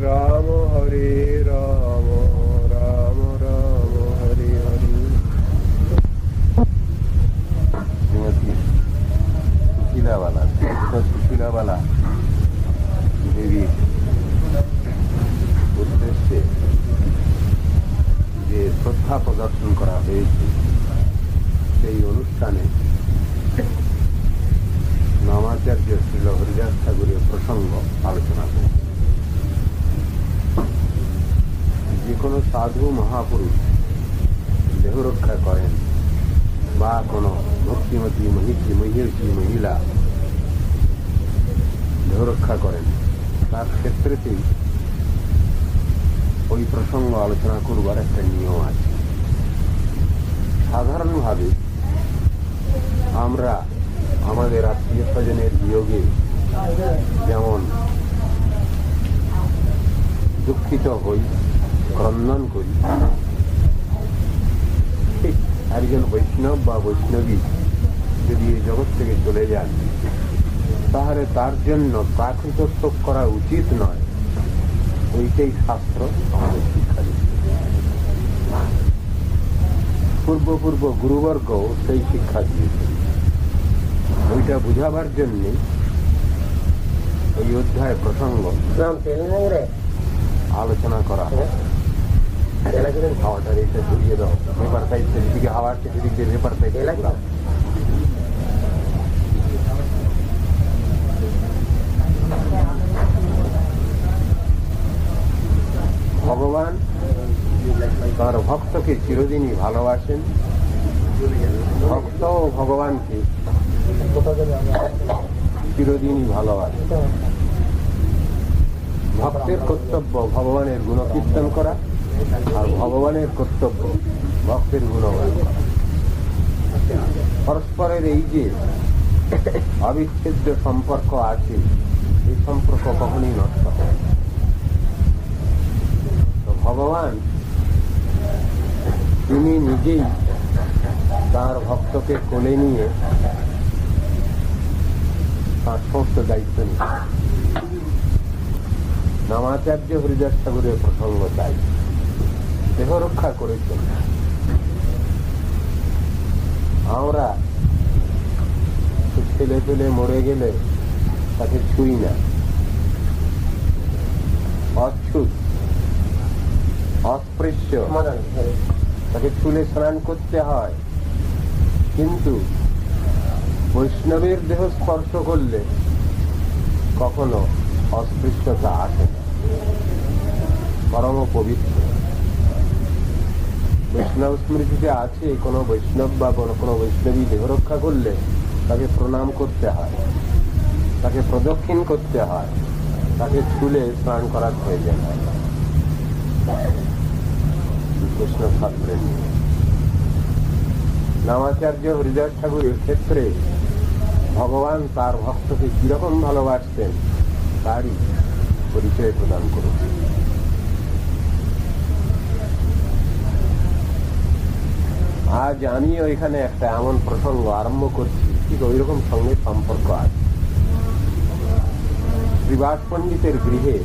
রাম হরে রাম রাম রাম হরে হরে। শ্রীমতী সুশীলাবালা দেবীর উদ্দেশ্যে যে শ্রদ্ধা প্রদর্শন করা হয়েছে সেই অনুষ্ঠানে নামাচার্য শ্রীল হরিদাস ঠাকুরের প্রসঙ্গ আলোচনা করেছে। যে কোনো সাধু মহাপুরুষ দেহ রক্ষা করেন বা কোনো ভক্তিমতী মহিলা দেহ রক্ষা করেন, তার ক্ষেত্রেতেই ওই প্রসঙ্গ আলোচনা করবার একটা নিয়ম আছে। সাধারণভাবে আমরা আমাদের আত্মীয় স্বজনের বিয়োগে যেমন দুঃখিত হই, ক্রন্দন করি, ঠিক একজন বৈষ্ণব বা বৈষ্ণবী যদি এই জগৎ থেকে চলে যান, তাহলে তার জন্য প্রাকৃত শোক করা উচিত নয়। ওইটাই শাস্ত্র আমাদের শিক্ষা দিচ্ছে। পূর্ব গুরুবর্গ সেই শিক্ষা দিয়েছে। ওইটা বুঝাবার জন্য এই অধ্যায় প্রসঙ্গ আলোচনা করা হয়। হাওয়াটা রেখে ঘুরিয়ে দাও, পেপার সাইড সেদিকে হাওয়া আসছে, সেদিক দিয়ে পেপার সাইড দাও। ভগবান তার ভক্তকে চিরদিনই ভালোবাসেন। ভক্ত ও ভগবানকে চিরদিনই ভালোবাসেন। ভক্তের কর্তব্য ভগবানের গুণকীর্তন করা, আর ভগবানের কর্তব্য ভক্তের গুণগান করা। পরস্পরের এই যে অবিচ্ছেদ্য সম্পর্ক আছে, এই সম্পর্ক কখনই নষ্ট হয়। ভগবান তিনি নিজেই তার ভক্তকে কোলে নিয়ে তার সমস্ত দায়িত্ব নিয়ে। নামাচার্য হরিদাস ঠাকুরের প্রসঙ্গ চাই, দেহ রক্ষা করেছেন। আমরা ছেলে পেলে মরে গেলে তাকে ছুঁই না, অচ্ছুত অস্পৃশ্য, তাকে চুলে স্নান করতে হয়। কিন্তু বৈষ্ণবের দেহ স্পর্শ করলে কখনো অস্পৃশ্যতা আসে না, পরম পবিত্র। বৈষ্ণব স্মৃতিতে আছে, কোনো বৈষ্ণব বা কোনো বৈষ্ণবী দেহ রক্ষা করলে তাকে প্রণাম করতে হয়, তাকে প্রদক্ষিণ করতে হয়, তাকে চুলে স্নান করার প্রয়োজন হয়। কৃষ্ণ শাস্ত্রের নামাচার্য হরিদাস ঠাকুরের ক্ষেত্রে ভগবান তার ভক্তকে কিরকম ভালোবাসতেন তারই পরিচয় প্রদান করেছে। আজ আমি ওইখানে একটা এমন প্রসঙ্গ আরম্ভ করছি, ঠিক ওই রকম সঙ্গে সম্পর্ক আছে। শ্রীবাস পণ্ডিতের গৃহে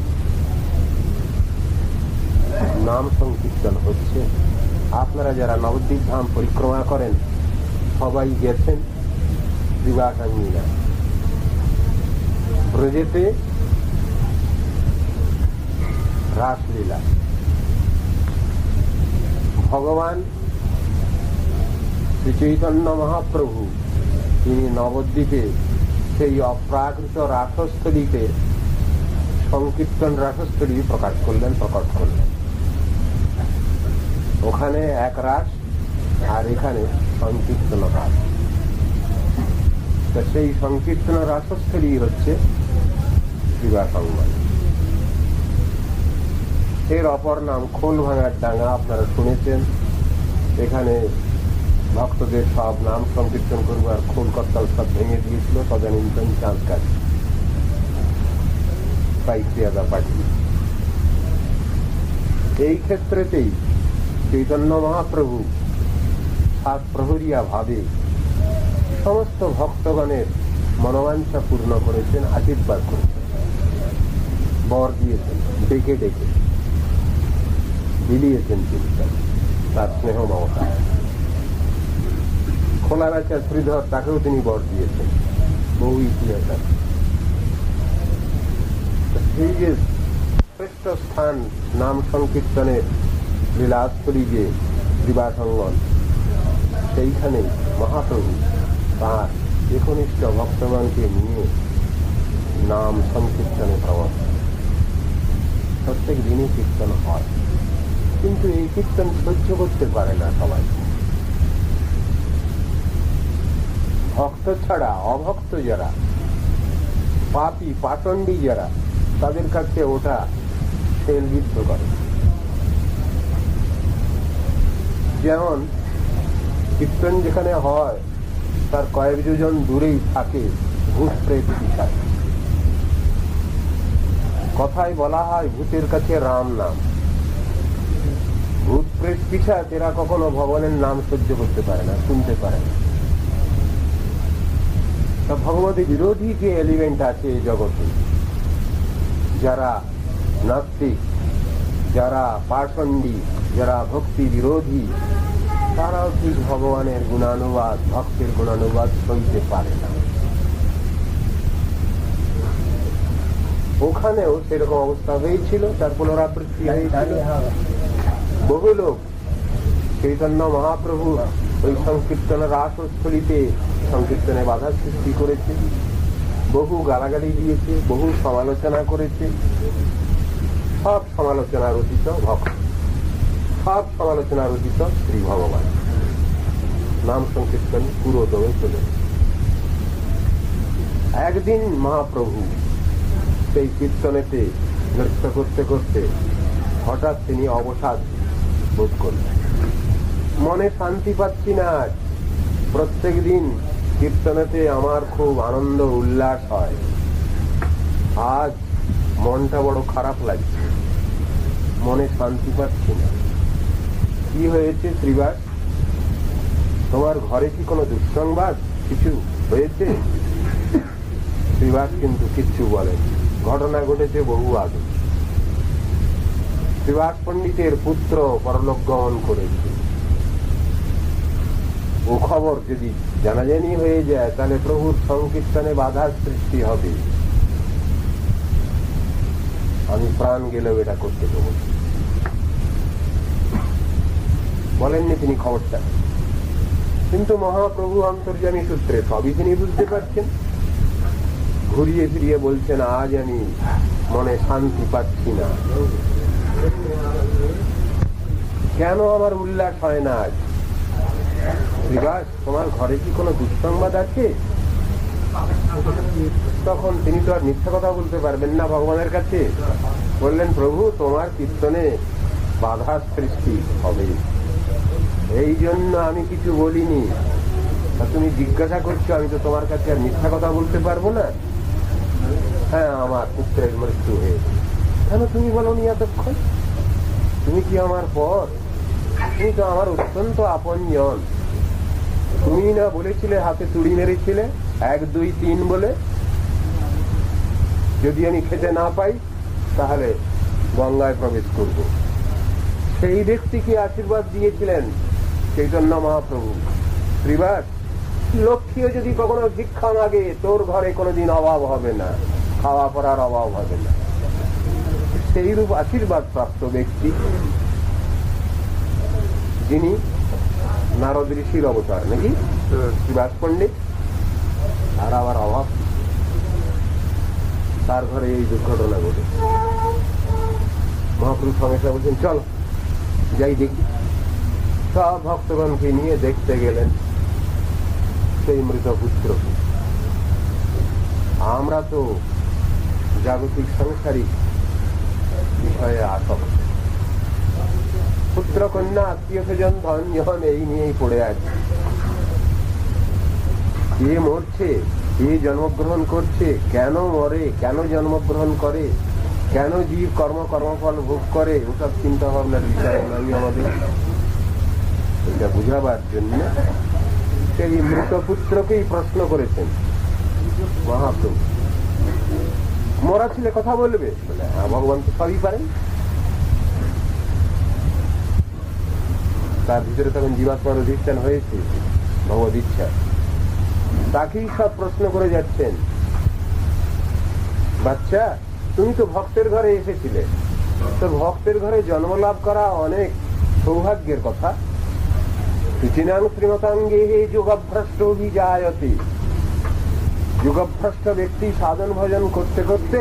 নাম সংকীর্তন হচ্ছে। আপনারা যারা নবদ্বীপ ধাম পরিক্রমা করেন সবাই গেছেন। শ্রীবাসাঙ্গিনা ব্রজেতে রাসলীলা। ভগবান শ্রী চৈতন্য মহাপ্রভু তিনি নবদ্বীপে সেই অপ্রাকৃত রাসস্থলীতে সংকীর্তন রাসস্থলী প্রকাট করলেন। ওখানে এক রাস আর এখানে সংকীর্তন রাস। সেই সংকীর্তন রাসস্থলী হচ্ছে শ্রীবাসাঙ্গন। এর অপর নাম খোল ভাঙার ডাঙ্গা, আপনারা শুনেছেন। এখানে ভক্তদের সব নাম সংকীর্তন করবার খোল করতাল সব ভেঙে দিয়েছিল তদানীন্তন চাঁদ কাজ পাইক্রিয়াদা পাঠিয়ে। এই ক্ষেত্রেতেই চৈতন্য মহাপ্রভু সাত প্রহরিয়া ভাবে সমস্ত ভক্তগণের মনোবাঞ্ছা পূর্ণ করেছেন, আশীর্বাদ করেছেন। বর দিয়েছেন, ডেকে ডেকে বিলিয়েছেন তিনি তার স্নেহ মমতা। খোলা বেচা শ্রীধর, তাকেও তিনি বর দিয়েছেন। বহু ইতিহাস আছে। এই যে শ্রেষ্ঠ স্থান নাম সংকীর্তনের লীলাস্থলী যে শ্রীবাসঙ্গন, সেইখানে মহাপ্রভু তাঁর একনিষ্ঠ ভক্তগণকে নিয়ে নাম সংকীর্তনে প্রবর্ত। প্রত্যেক দিনই কীর্তন হয়, কিন্তু এই কীর্তন সহ্য করতে পারে না সবাই। ভক্ত ছাড়া অভক্ত যারা, পাপী পাটন্ডী যারা, তাদের কাছে ওটা সেলবিদ্ধ করে। যেমন কীর্তন যেখানে হয় তার কয়েক যোজন দূরেই থাকে ভূত প্রেত পিশাচ। কথায় বলা হয় ভূতের কাছে রাম নাম। ভূত প্রেত পিশাচ এরা কখনো ভগবানের নাম সহ্য করতে পারে না, শুনতে পারে না। ভগবতী বিরোধী যে এলিমেন্ট আছে এই জগতে, যারা নাস্তিক, যারা পাষণ্ডী, যারা ভক্তি বিরোধী, তারাও ঠিক ভগবানের গুণানুবাদ, ভক্তের গুণানুবাদ সইতে পারে না। ওখানেও সেরকম অবস্থা হয়েছিল, তার পুনরাবৃত্তি হয়েছিল। বহু লোক চৈতন্য মহাপ্রভু ওই সংকীর্তনের রাসস্থলীতে সংকীর্তনে বাধা সৃষ্টি করেছে, বহু গালাগালি দিয়েছে, বহু সমালোচনা করেছে। সব সমালোচনা রচিত ভক্ত, সব সমালোচনা রচিত শ্রী ভগবান। নাম সংকীর্তন পুরো দমে চলে। একদিন মহাপ্রভু সেই কীর্তনেতে নৃত্য করতে করতে হঠাৎ তিনি অবসাদ বোধ করলেন। মনে শান্তি পাচ্ছি না। প্রত্যেক দিন কীর্তনেতে আমার খুব আনন্দ উল্লাস হয়, আজ মনটা বড় খারাপ লাগছে, মনে শান্তি পাচ্ছি না। কি হয়েছে শ্রীবাস? তোমার ঘরে কি কোনো দুঃসংবাদ কিছু হয়েছে? শ্রীবাস কিন্তু কিচ্ছু বলেন। ঘটনা ঘটেছে বহু আগে। শ্রীবাস পণ্ডিতের পুত্র পরলোক গমন করেছে। ও খবর যদি জানাজানি হয়ে যায় তাহলে প্রভুর সংকীর্তনে বাধার সৃষ্টি হবে। আমি প্রাণ গেলেও এটা করতে দেবো। বলেননি তিনি খবরটা, কিন্তু মহাপ্রভু অন্তর্যামী সূত্রে সবই তিনি বুঝতে পারছেন। ঘুরিয়ে ফিরিয়ে বলছেন, আজ আমি মনে শান্তি পাচ্ছি না। কেন আমার উল্লাস হয় না আজ? শ্রীবাস, তোমার ঘরে কি কোনো দুঃসংবাদ আছে? তখন তিনি তো আর মিথ্যা কথা বলতে পারবেন না ভগবানের কাছে। বললেন, প্রভু তোমার কীর্তনে বাধার সৃষ্টি হবে, এই জন্য আমি কিছু বলিনি। তুমি জিজ্ঞাসা করছো, আমি তো তোমার কাছে আর মিথ্যা কথা বলতে পারবো না। হ্যাঁ, আমার পুত্রের মৃত্যু হয়েছে। কেন তুমি বলোনি এতক্ষণ? তুমি কি আমার পর? তুমি তো আমার অত্যন্ত আপনজন। তুমি না বলেছিলে হাতে তুড়ি মেরেছিলে 1, 2, 3 বলে, যদি আমি খেতে না পাই তাহলে গঙ্গায় প্রবেশ করব। সেই ব্যক্তিকে আশীর্বাদ দিয়েছিলেন চৈতন্য মহাপ্রভু। শ্রীবাস, লক্ষ্মীও যদি কখনো ভিক্ষা মাগে তোর ঘরে কোনোদিন অভাব হবে না, খাওয়া পড়ার অভাব হবে না। সেইরূপ আশীর্বাদ প্রাপ্ত ব্যক্তি যিনি নারদ ঋষির অবতার, নাকি শ্রীবাস পণ্ডিত, আর আবার অভাব, তার ঘরে এই দুর্ঘটনা ঘটে। মহাপ্রভু সমস্যা বলছেন, চল যাই দেখি। সব ভক্তগণকে নিয়ে দেখতে গেলেন সেই মৃত পুত্র। আমরা তো জাগতিক সাংসারিক বিষয়ে আসক্ত, পুত্র কন্যা আত্মীয় স্বজন ধন যখন এই নিয়েই পড়ে আছে। কে মরছে, কে জন্মগ্রহণ করছে, কেন মরে, কেন জন্মগ্রহণ করে, কেন জীব কর্মফল ভোগ করে, ওসব চিন্তা ভাবনার বিষয় নয় আমাদের। এটা বুঝাবার জন্য সেই মৃত পুত্রকেই প্রশ্ন করেছেন মহাপ্রভু। মরা ছেলে কথা বলবে? বলে হ্যাঁ, ভগবান তো সবই পারেন। তার ভিতরে তখন জীবাত্মার অধিষ্ঠান হয়েছে ভগবদ ইচ্ছা। তাকেই সব প্রশ্ন করে যাচ্ছেন, বাচ্চা তুমি তো ভক্তের ঘরে এসেছিলে, তো ভক্তের ঘরে জন্ম লাভ করা অনেক সৌভাগ্যের কথা। শ্রীমতাঙ্গে যোগভ্রষ্ট অভিজায়তে, যোগভ্রষ্ট ব্যক্তি সাধন ভজন করতে করতে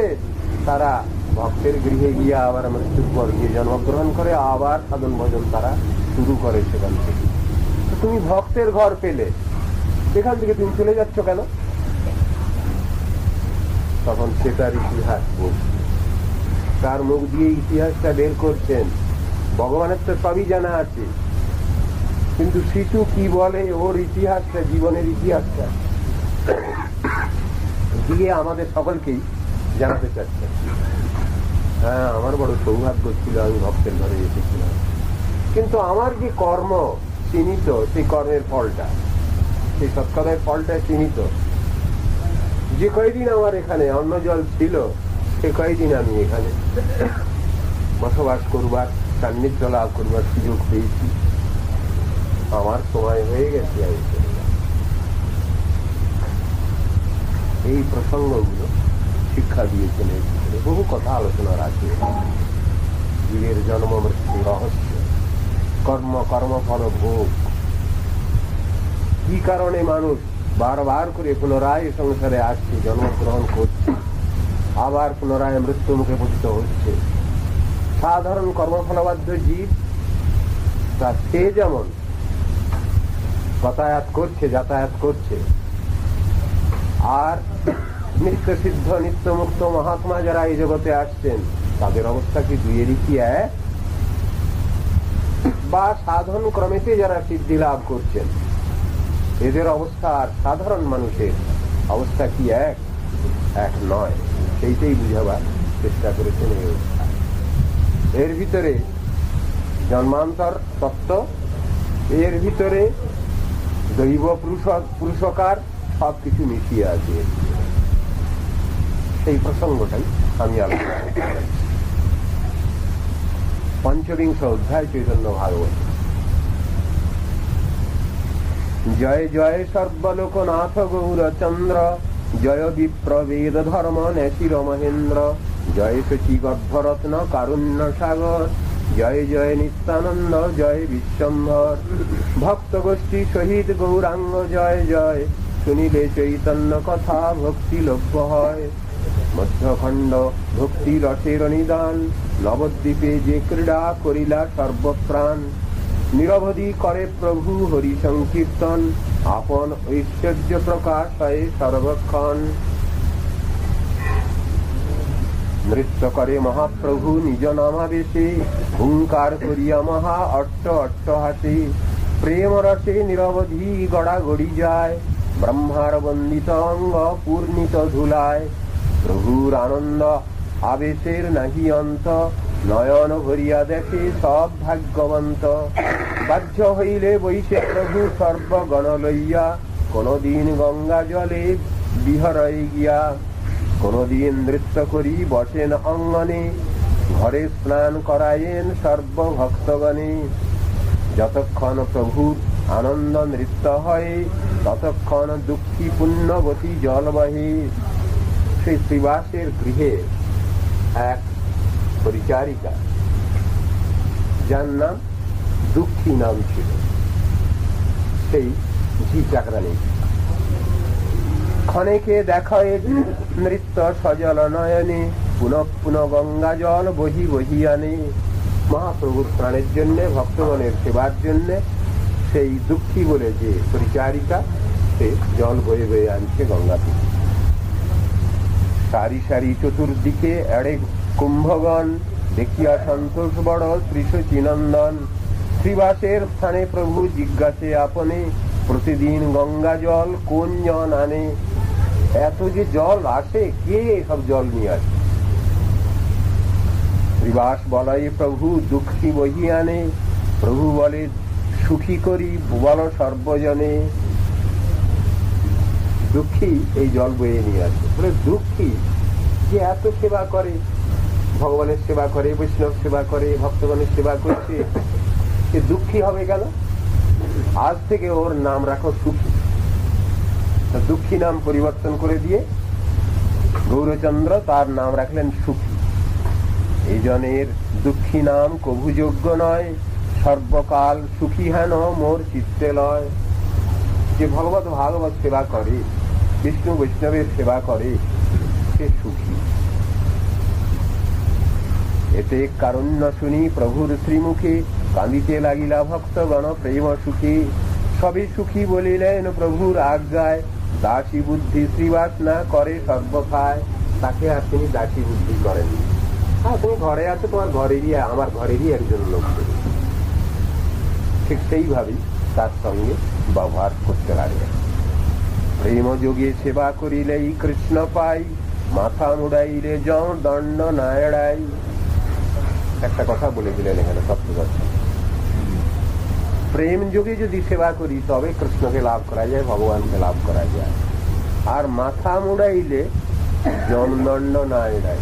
তারা ভক্তের গৃহে গিয়ে আবার মৃত্যুর পর গিয়ে জন্মগ্রহণ করে, আবার সাধন ভজন তারা শুরু করে সেখান থেকে। তুমি ভক্তের ঘর পেলে, সেখান থেকে তুমি চলে যাচ্ছ কেন? তখন সে তার ইতিহাস বলছে, তার মুখ দিয়ে ইতিহাসটা বের করছেন। ভগবানের তো সবই জানা আছে, কিন্তু শিশু কি বলে ওর ইতিহাসটা, জীবনের ইতিহাসটা দিয়ে আমাদের সকলকেই জানাতে চাচ্ছেন। হ্যাঁ, আমার বড় সৌভাগ্য ছিল, আমি ভক্তের ঘরে এসেছিলাম, কিন্তু আমার যে কর্ম চিহ্নিত, সেই কর্মের ফলটা, সেই সৎকর্মের ফলটা চিহ্নিত। যে কয়দিন আমার এখানে অন্ন জল ছিল, সে কয়দিন আমি এখানে বসবাস করবার, সান্নিধ্য লাভ করবার সুযোগ পেয়েছি। আমার সময় হয়ে গেছে, আমি চলে যাব। এই প্রসঙ্গগুলো শিক্ষা দিয়েছেন। বহু কথা আলোচনার আছে, জীবের জন্ম মৃত্যু রহস্য, কর্ম, কর্মফল ভোগ, কি কারণে মানুষ বারবার করে পুনরায় সংসারে আসছে, জন্মগ্রহণ করছে, আবার পুনরায় মৃত্যু মুখে পতিত হচ্ছে। সাধারণ কর্মফলবাধ্য জীব, তা সে যেমন যাতায়াত করছে, আর নিত্য সিদ্ধ নিত্য মুক্ত মহাত্মা যারা এই জগতে আসছেন, তাদের অবস্থা কি দুইয়েরই কি এক? বা সাধন ক্রমেতে যারা সিদ্ধি লাভ করছেন, এদের অবস্থা আর সাধারণ মানুষের অবস্থা কি এক নয়? সেইটাই বুঝাবার চেষ্টা করেছেন এই অবস্থা। এর ভিতরে জন্মান্তর তত্ত্ব, এর ভিতরে দৈব পুরুষকার সবকিছু মিশিয়ে আছে। সেই প্রসঙ্গটাই আমি আলোচনা করছি। পঞ্চবিংশ অধ্যায় চৈতন্য ভাগবত। জয় জয় সর্বলোকনাথ গৌরচন্দ্র, জয় বিপ্রবেদ ধর্ম নেশির মহেন্দ্র, জয় শচীগর্ভরত্ন কারুণ্য সাগর, জয় জয় নিত্যানন্দ, জয় বিশ্বম্ভর, ভক্ত গোষ্ঠী শহীদ গৌরাঙ্গ জয় জয়, শুনিলে চৈতন্য কথা ভক্তি লভ্য হয়। মধ্যখণ্ড ভক্তি রসের নিদান, নবদ্বীপে যে ক্রীড়া করিলা সর্বপ্রাণ, নিরবধি করে প্রভু হরি সংকীর্তন, আপন ঐশ্বর্য প্রকাশ হয় সর্বক্ষণ। নৃত্য করে মহাপ্রভু নিজ নামাবেশে, হুঙ্কার করিয়া মহা অট্ট হাসে, প্রেম রসে নিরবধি গড়াগড়ি যায়, ব্রহ্মার বন্দিত অঙ্গ পূর্ণিত ধুলায়। প্রভুর আনন্দ আবেশের নাহি অন্ত, নয়ন ভরিয়া দেখে সব ভাগ্যবন্ত। বাহ্য হইলে বৈশে প্রভু সর্বগণ লইয়া, কোনদিন গঙ্গা জলে বিহরয় গিয়া, কোনদিন নৃত্য করি বসেন অঙ্গনে, ঘরে স্নান করায়েন সর্বভক্তগণে। যতক্ষণ প্রভুর আনন্দ নৃত্য হয়, ততক্ষণ দুঃখী পুণ্যবতী জল বহে। সেই শ্রীবাসের গৃহে এক পরিচারিকা, যার নাম দুঃখী নাম ছিল, সেই ঝি চাকরানী। ক্ষণেকে দেখায় নৃত্য সজল নয়নে, পুনঃ পুনঃ গঙ্গা জল বহি বহি আনে। মহাপ্রভুর প্রাণের জন্য, ভক্তগণের সেবার জন্য সেই দুঃখী বলে যে পরিচারিকা, সে জল বয়ে বয়ে আনছে গঙ্গা থেকে। সারি সারি চতুর্দিকে এড়ে কুম্ভগণ, দেখিয়া সন্তোষ বড় শ্রীশচীনন্দন। শ্রীবাসের স্থানে প্রভু জিজ্ঞাসে আপনে, প্রতিদিন গঙ্গা জল কোন জন আনে? এত যে জল আসে, কে সব জল নিয়ে আসে? শ্রীবাস বলাই প্রভু দুঃখী বহি আনে। প্রভু বলে সুখী করি বল সর্বজনে। দুঃখী এই জল বয়ে নিয়ে আসে। বলে দুঃখী যে এত সেবা করে, ভগবানের সেবা করে, বৈষ্ণব সেবা করে, ভক্তগণের সেবা করছে, সে দুঃখী হবে কেন? আজ থেকে ওর নাম রাখো সুখী। দুঃখী নাম পরিবর্তন করে দিয়ে গৌরচন্দ্র তার নাম রাখলেন সুখী। এই জনের দুঃখী নাম কভু যোগ্য নয়, সর্বকাল সুখী হেন মোর চিত্তে লয়। যে ভগবত ভাগবত সেবা করে, বিষ্ণু বৈষ্ণবের সেবা করে, সে সুখী। এতে কারুণ্য শুনি প্রভুর শ্রীমুখে, কাঁদিতে লাগিলা ভক্তগণ প্রেম সুখী। সবে সুখী বলিলেন প্রভুর আজ্ঞায়, দাসী বুদ্ধি শ্রীবাসনা করে সর্বথায়। তাকে আর তিনি দাসী বুদ্ধি করেন। হ্যাঁ, তুমি ঘরে আছো, তোমার ঘরেরই, আমার ঘরেরই একজন লোক, ঠিক সেইভাবেই তার সঙ্গে ব্যবহার করতে লাগবে। প্রেম যোগে সেবা করিলেই কৃষ্ণ পাই, মাথা মুড়াইলে জন দণ্ড না এড়াই। একটা কথা বলে দিলেন এখানে সপ্তদর্শন, প্রেম যোগে যদি সেবা করি তবে কৃষ্ণকে লাভ করা যায়, ভগবানকে লাভ করা যায়। আর মাথা মুড়াইলে জনদণ্ড না এড়াই,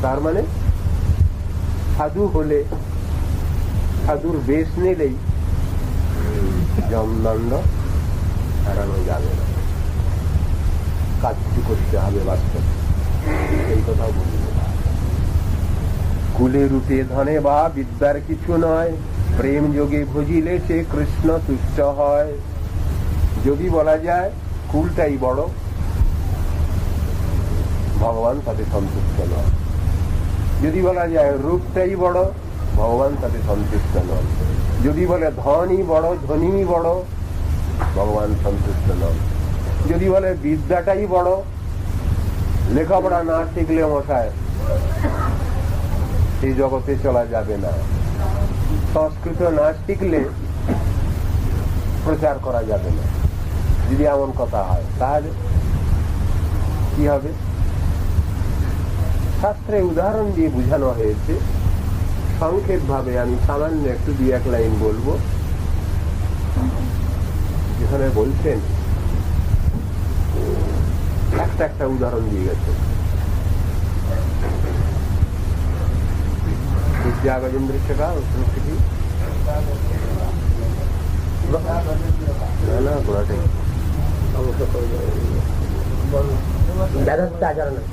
তার মানে সাধু হলে, সাধুর বেশ নিলেই জনদণ্ড এড়ানো যাবে না, কাজটি করতে হবে বাস্তব। এই কথা বলি, কুলে রূপে ধনে বা বিদ্যার কিছু নয়, প্রেম যোগে ভজিলে সে কৃষ্ণ তুষ্ট হয়। যদি বলা যায় কুলটাই বড়, ভগবান তাতে সন্তুষ্ট নয়। যদি বলা যায় রূপটাই বড়, ভগবান তাতে সন্তুষ্ট নয়। যদি বলে ধনই বড়, ধনী বড়, ভগবান সন্তুষ্ট নয়। যদি বলে বিদ্যাটাই বড়, লেখাপড়া না শিখলে মশায় সেই জগতে চলা যাবে না। সংস্কৃত না শিখলে প্রচার করা যাবে না। যদি এমন কথা হয় তাহলে কি হবে? শাস্ত্রে উদাহরণ দিয়ে বোঝানো হয়েছে, সংক্ষেপ ভাবে আমি সামান্য একটু 2-1 লাইন বলবো। যেখানে বলছেন, একটা উদাহরণ দিয়ে গেছে। विद्या गजेंद्र का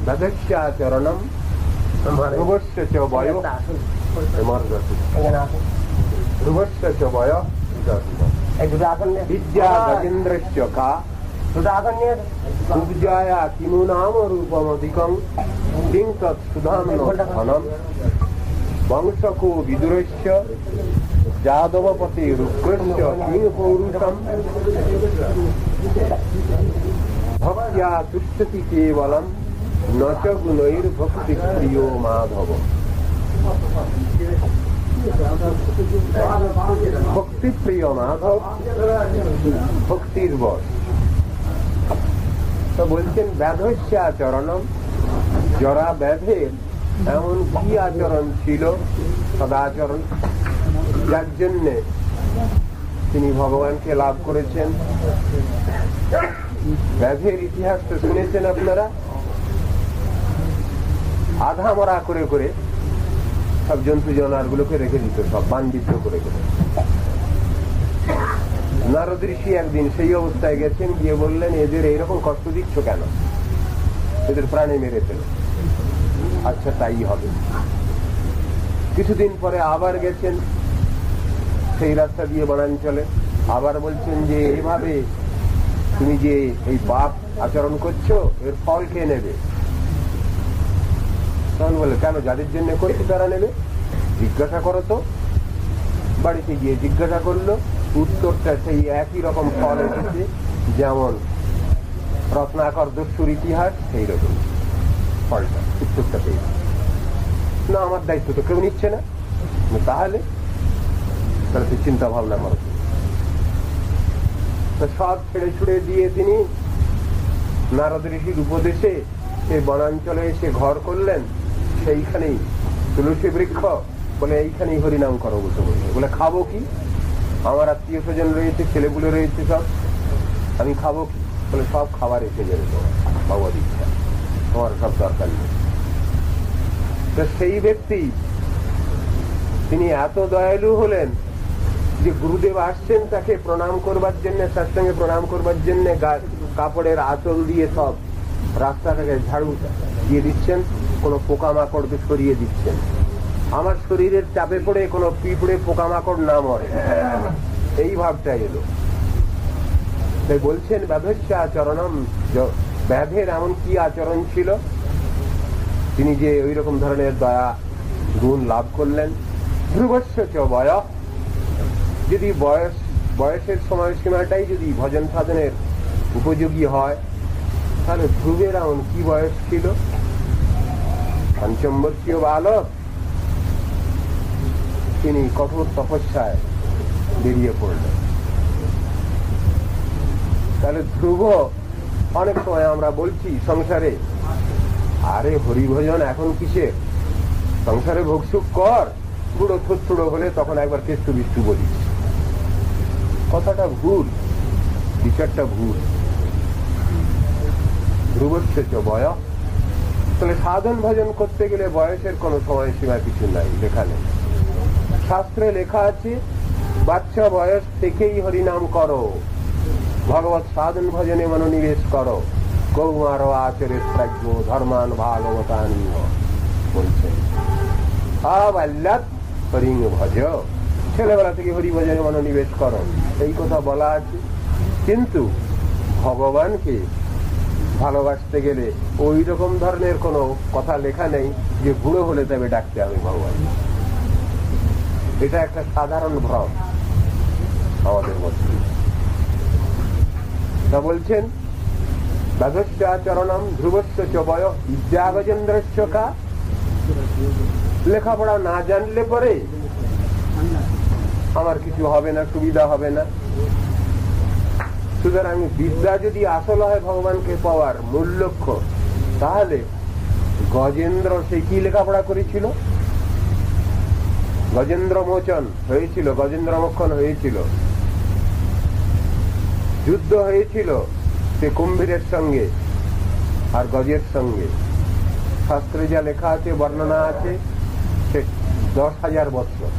ददस्याचरणम ध्रुवस्य च वयो ध्रुवस्य च वयो विद्या गजेंद्रस्य का उपजाया किमु नाम रूपमधिकं किं तत् सुधाम्नो धनम् वंशको विदुरस्य जादवपते रुक्रस्य किं पौरुषम् भक्त्या तुष्टति केवलं न च गुणैर्भक्ति प्रियो माधव। भक्ति प्रिय माधव भक्तिर बस। तो बोलছেন ব্যাধস্য আচরণম, জরা ব্যাধের এমন কি আচরণ ছিল, সদাচরণ, যার জন্যে তিনি ভগবানকে লাভ করেছেন। ব্যাধের ইতিহাস তো শুনেছেন আপনারা, আধা মরা করে করে সব জন্তু জানোয়ার গুলোকে রেখে দিত, সব বান্দিত করে করে। নারদ ঋষি একদিন সেই অবস্থায় গেছেন, গিয়ে বললেন এদের এইরকম কষ্ট দিচ্ছ কেন, এদের প্রাণে মেরে ফেলো। আচ্ছা তাই হবে। কিছুদিন পরে আবার গেছেন সেই রাস্তা দিয়ে বনাঞ্চলে, আবার বলছেন যে এভাবে তুমি যে এই পাপ আচরণ করছো এর ফল কে নেবে? তখন বলে কেন, যাদের জন্য করছি তারা নেবে, জিজ্ঞাসা করো তো। বাড়িতে গিয়ে জিজ্ঞাসা করলো, উত্তরটা সেই একই রকম ফল এসেছে, যেমন রত্নাকর দস্যুর ইতিহাস সেই রকম ফলটা, উত্তরটা পেয়ে। না আমার দায়িত্ব তো কেউ নিচ্ছে না, তাহলে তাহলে চিন্তা ভাবনা করো। সব ছেড়ে ছুড়ে দিয়ে তিনি নারদ ঋষির উপদেশে সেই বনাঞ্চলে এসে ঘর করলেন। সেইখানেই তুলসী বৃক্ষ, বলে এইখানেই হরিনাম করো বসে বসে। বলে খাবো কি, আমার আত্মীয় স্বজন রয়েছে, ছেলেগুলো রয়েছে সব, আমি খাবো কি? বলে সব খাবার এসে যাবে তোমার ভগবত ইচ্ছা। তোমার সব দরকার নেই। তো সেই ব্যক্তি তিনি এত দয়ালু হলেন যে গুরুদেব আসছেন তাকে প্রণাম করবার জন্য, সৎসঙ্গে প্রণাম করবার জন্য কাপড়ের আঁচল দিয়ে সব রাস্তাটাকে ঝাড়ু দিয়ে দিচ্ছেন, কোনো পোকামাকড়কে সরিয়ে দিচ্ছেন। আমার শরীরের চাপে পড়ে কোনো পিঁপড়ে পোকামাকড় না মরে, এই ভাবটা এলো। তাই বলছেন ব্যাধস্য আচরণম, ব্যাধের এমন কি আচরণ ছিল তিনি যে ওই রকম ধরনের দয়া গুণ লাভ করলেন। ধ্রুবস্য চ বয়, যদি বয়সের সময়সীমাটাই যদি ভজন সাধনের উপযোগী হয়, তাহলে ধ্রুবের এমন কি বয়স ছিল? পঞ্চম বর্ষীয় বালক, তিনি কঠোর তপস্যায় বেরিয়ে পড়লেন। তাহলে ধ্রুব, অনেক সময় আমরা বলছি সংসারে, আরে হরিভজন এখন কিসের, সংসারে ভোগসুখ কর, বুড়ো থুড়ো হলে তখন একবার কেষ্টু বিষ্টু বলিস। কথাটা ভুল, বিচারটা ভুল। ধ্রুবস্য চ বয়, তাহলে সাধন ভজন করতে গেলে বয়সের কোন সময়সীমা কিছু নাই, লেখা নেই। শাস্ত্রে লেখা আছে বাচ্চা বয়স থেকেই হরিনাম করো, ভগবত সাধন ভজনে মনোনিবেশ করো, কৌমার আচরে প্রাজ্ঞ ধর্মান ভাগবতানি বলছেন। আবাল্যাৎ হরিং ভজ, ছেলেবেলা থেকে হরি ভজনে মনোনিবেশ করো, এই কথা বলা আছে। কিন্তু ভগবানকে ভালোবাসতে গেলে ওই রকম ধরনের কোনো কথা লেখা নেই যে বুড়ো হলে তবে ডাকতে হবে ভগবান। এটা একটা সাধারণ ভ্রম আমাদের মধ্যে। তা বলছেন ব্যাধস্য আচরণম ধ্রুবস্য চ বয় বিদ্যা গজেন্দ্রস্য কা, লেখাপড়া না জানলে পরে আমার কিছু হবে না, সুবিধা হবে না। সুতরাং বিদ্যা যদি আসল হয় ভগবানকে পাওয়ার মূল লক্ষ্য, তাহলে গজেন্দ্র সে কি লেখাপড়া করেছিল? গজেন্দ্র মোচন হয়েছিল, গজেন্দ্র মোক্ষণ হয়েছিল, যুদ্ধ হয়েছিল সে কুম্ভীরের সঙ্গে আর গজের সঙ্গে। শাস্ত্রে যা লেখা আছে, বর্ণনা আছে, সে 10,000 বছর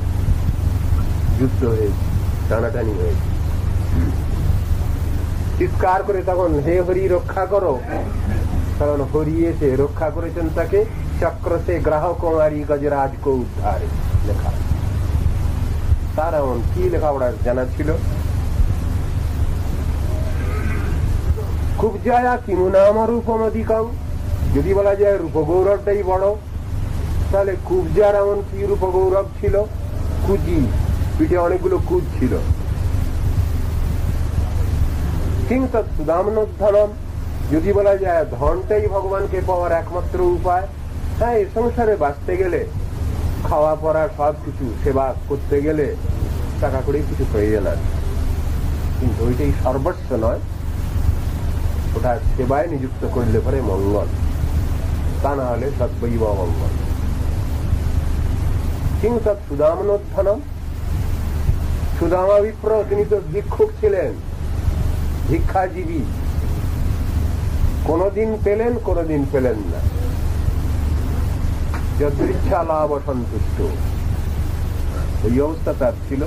যুদ্ধ হয়েছে, টানাটানি হয়েছে। চিৎকার করে তখন হে হরি রক্ষা করো, তখন হরি এসে রক্ষা করেছেন তাকে। চক্র সে গ্রাহক কুমারী গজরাজ কো উদ্ধারে লেখা। তার এমন কি লেখাপড়া জানা ছিল? খুব জায়া কিমুনাম রূপম অধিকম, যদি বলা যায় রূপগৌরবটাই বড়, তাহলে কুবজার এমন কি রূপগৌরব ছিল? কুজি, পিঠে অনেকগুলো কুজ ছিল। কিন্তু সুদামনোদ্ধনম, যদি বলা যায় ধনটাই ভগবানকে পাওয়ার একমাত্র উপায়। হ্যাঁ, এই সংসারে বাঁচতে গেলে, খাওয়া পড়া সব কিছু সেবা করতে গেলে টাকা করেই কিছু প্রয়োজন আছে, কিন্তু ওইটাই সর্বস্ব নয়। ওটা সেবায় নিযুক্ত করলে পরে মঙ্গল, তা না হলে সদ্বৈব অমঙ্গল। কিন্তু সুদামনোদ্ধনম, সুদামা বিপ্র, তিনি তো ভিক্ষুক ছিলেন, ভিক্ষাজীবী, কোনদিন পেলেন, কোনদিন পেলেন না। যদৃচ্ছা লাভ সন্তুষ্ট, এই অবস্থা তার ছিল।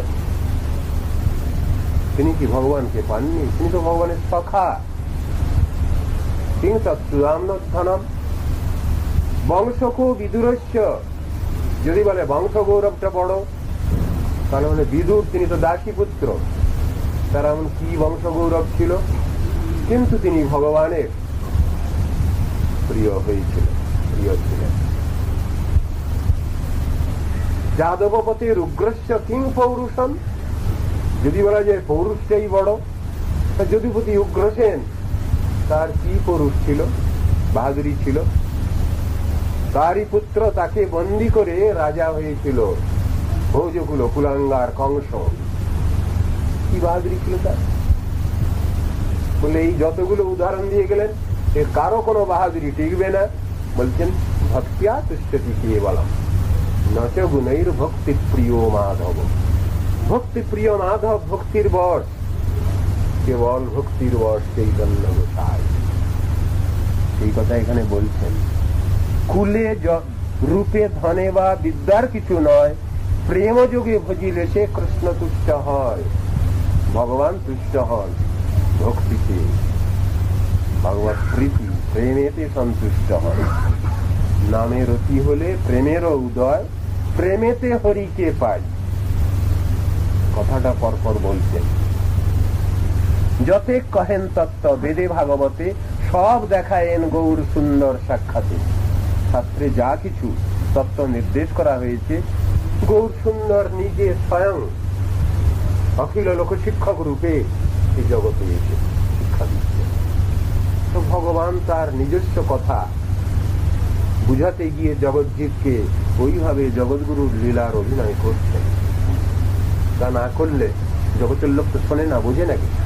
তিনি কি ভগবানকে পাননি? তিনি তো ভগবানের সখা। কিন্তু সুদামনোদ্ধনম বংশকো বিদুরস্য, যদি বলে বংশ গৌরবটা বড়, তাহলে বলে বিদুর, তিনি তো দাসী পুত্র, তার এমন কি বংশ গৌরব ছিল? কিন্তু তিনি ভগবানের প্রিয় হয়েছিল, প্রিয় ছিলেন। যাদবপতির উগ্রস্য কিং পৌরুষম, যদি বলা যায় পৌরুষটাই বড়, যদুপতি উগ্রসেন তার কি পৌরুষ ছিল, বাহাদুরি ছিল। তারই পুত্র, তাকে বন্দী করে রাজা হয়েছিল ভোজকুল কুলাঙ্গার কংস, কি বাহাদুরি ছিল তার। বলে এই যতগুলো উদাহরণ দিয়ে গেলেন, এর কারো কোনো বাহাদুরি টিকবে না। বলছেন ভক্তিয়া তুষ্টি কে বলম নচ গুণৈর ভক্তি প্রিয় মাধব, ভক্তি প্রিয় মাধব ভক্তির বশ, কেবল ভক্তির বশ চৈতন্য গোসাই। সেই কথা এখানে বলছেন। কুলে রূপে ধনে বা বিদ্যার কিছু নয়, প্রেম যোগে ভজিলে সে কৃষ্ণ তুষ্ট হয়। ভগবান তুষ্ট হন ভক্তিতে, ভগবত প্রীতি প্রেমেতে সন্তুষ্ট হন। নামের অতি হলে প্রেমেরও উদয়, প্রেমেতে হরিকে পাই। কথাটা পরপর বলছেন। যতে কহেন তত্ত্ব বেদে ভাগবতে, সব দেখায়েন গৌর সুন্দর সাক্ষাতে। শাস্ত্রে যা কিছু তত্ত্ব নির্দেশ করা হয়েছে, গৌর সুন্দর নিজে স্বয়ং অখিল লোক শিক্ষক রূপে এই জগতে এসে শিক্ষা দিচ্ছে। তো ভগবান তার নিজস্ব কথা বুঝাতে গিয়ে জগৎজীবকে ওইভাবে জগৎগুরুর লীলার অভিনয় করছেন। তা না করলে জগতের লোক তো শোনে না, বোঝে না কিছু।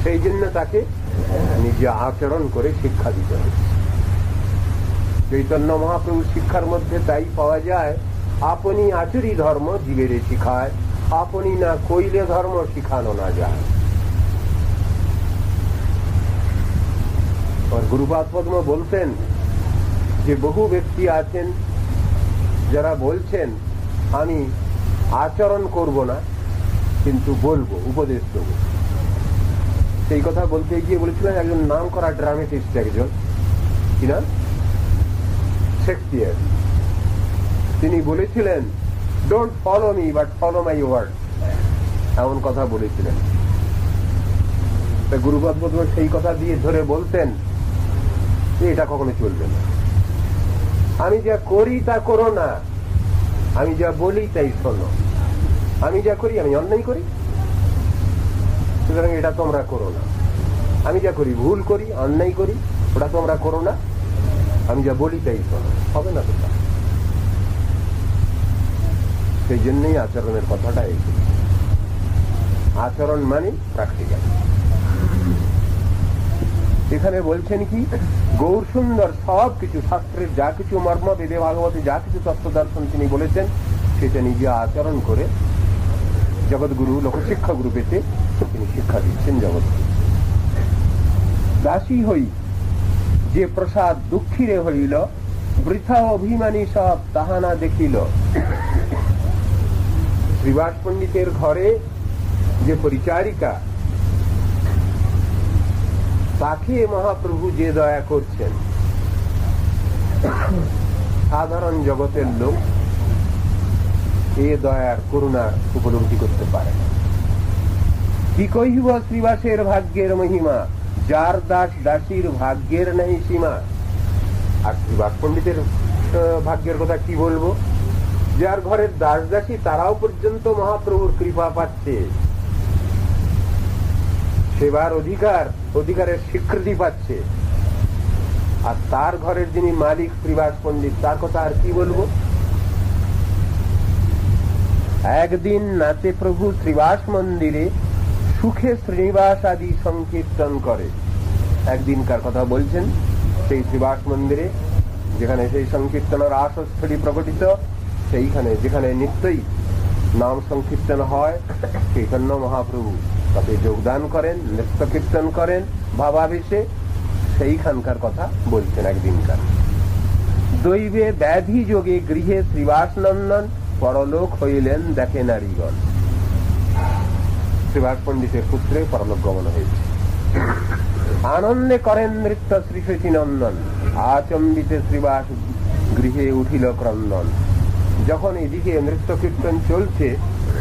সেই জন্য তাকে নিজে আচরণ করে শিক্ষা দিতে হবে। চৈতন্য মহাপ্রভুর শিক্ষার মধ্যে তাই পাওয়া যায়, আপনি আচরি ধর্ম জীবেরে শিখায়, আপনি না কইলে ধর্ম শিখানো না যায়। গুরুপাদ পদ্ম বলতেন যে বহু ব্যক্তি আছেন যারা বলছেন আমি আচরণ করব না, কিন্তু বলবো, উপদেশ দেব। সেই কথা বলতে গিয়ে বলেছিলেন একজন নাম করা ড্রামাটিস্ট, একজন কিনা শেক্সপিয়ার, তিনি বলেছিলেন don't follow me but follow my word, এমন কথা বলেছিলেন। গুরুপাদ পদ্ম সেই কথা দিয়ে ধরে বলতেন এটা কখনো চলবে না, আমি যা করি তা করো না, আমি যা বলি তাই শোনো। আমি যা করি আমি অন্যায় করি, সুতরাং এটা তোমরা করো না। আমি যা করি ভুল করি, অন্যায় করি, ওটা তোমরা করো না। আমি যা বলি তাই শোনো, হবে না তো। সেই জন্যই আচরণের কথাটা এই, আচরণ মানে প্র্যাকটিক্যাল। এখানে বলছেন কি, গৌর সুন্দর সব কিছু শাস্ত্রের যা কিছু মর্ম, বেদে ভাগবতে যা কিছু তত্ত্ব দর্শন তিনি বলেছেন, সেটা নিজে আচরণ করে জগৎগুরু লোক শিক্ষক রূপেতে তিনি শিক্ষা দিচ্ছেন জগৎকে। দাসী হই যে প্রসাদ দুঃখীরে হইল, বৃথা অভিমানী সব তাহানা দেখিল। শ্রীবাস পণ্ডিতের ঘরে যে পরিচারিকা, তাকে মহাপ্রভু যে দয়া করছেন, সাধারণ জগতের লোক এ দয়ার করুণা উপলব্ধি করতে পারে না। কি কহিব শ্রীবাসের ভাগ্যের মহিমা, যার দাস দাসীর ভাগ্যের নেই সীমা। আর শ্রীবাস পণ্ডিতের ভাগ্যের কথা কি বলবো, যার ঘরের দাস দাসী তারাও পর্যন্ত মহাপ্রভুর কৃপা পাচ্ছে, সেবার অধিকারের স্বীকৃতি পাচ্ছে। আর তার ঘরের যিনি মালিক শ্রীবাস পণ্ডিত, তার কথা আর কি বলবো। একদিন নাচে প্রভু শ্রীবাস মন্দিরে, সুখে শ্রীনিবাস আদি সংকীর্তন করে। একদিনকার কথা বলছেন, সেই শ্রীবাস মন্দিরে যেখানে সেই সংকীর্তনের আসস্থলী প্রকটিত, সেইখানে যেখানে নিত্যই নাম সংকীর্তন হয়, চৈতন্য মহাপ্রভু তাতে যোগদান করেন, নৃত্য কীর্তন করেন ভাবাবেশে। সেইখানকার কথা বলছেন একদিনকার। দৈবে ব্যাধি যোগে গৃহে শ্রীবাস নন্দন, পরলোক হইলেন দেখে নারীগণ। শ্রীবাস পণ্ডিতের পুত্রে পরলোক গমন হয়েছে। আনন্দে করেন নৃত্য শ্রী শশী নন্দন, আচম্বিতে শ্রীবাস গৃহে উঠিল ক্রন্দন। যখন এদিকে নৃত্য কীর্তন চলছে,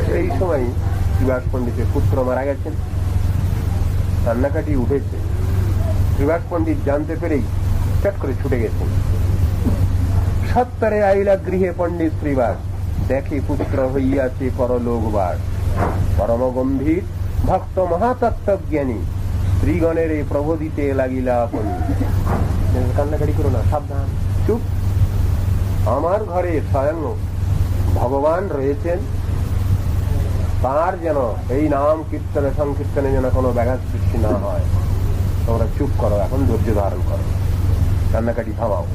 সেই সময় শ্রীবাস পণ্ডিতের পুত্র মারা গেছেন, কান্নাকাটি উঠেছে। শ্রীবাস পণ্ডিত জানতে পেরেই চট করে ছুটে গেছেন। সত্তরে আইলা গৃহে পণ্ডিত শ্রীবাস, দেখে পুত্র হইয়াছে পরলোকবাস। পরম গম্ভীর ভক্ত মহাতত্ত্বজ্ঞানী, স্ত্রীগণের এই প্রবোধিতে লাগিলা আপনি। কান্নাকাটি করো না, সাবধান, চুপ। আমার ঘরে স্বয়ং ভগবান রয়েছেন, তার যেন এই নাম কীর্তনে সংকীর্তনে যেন কোনো ব্যাঘাত সৃষ্টি না হয়। তোমরা চুপ করো, এখন ধৈর্য ধারণ করো, কান্নাকাটি থামাও।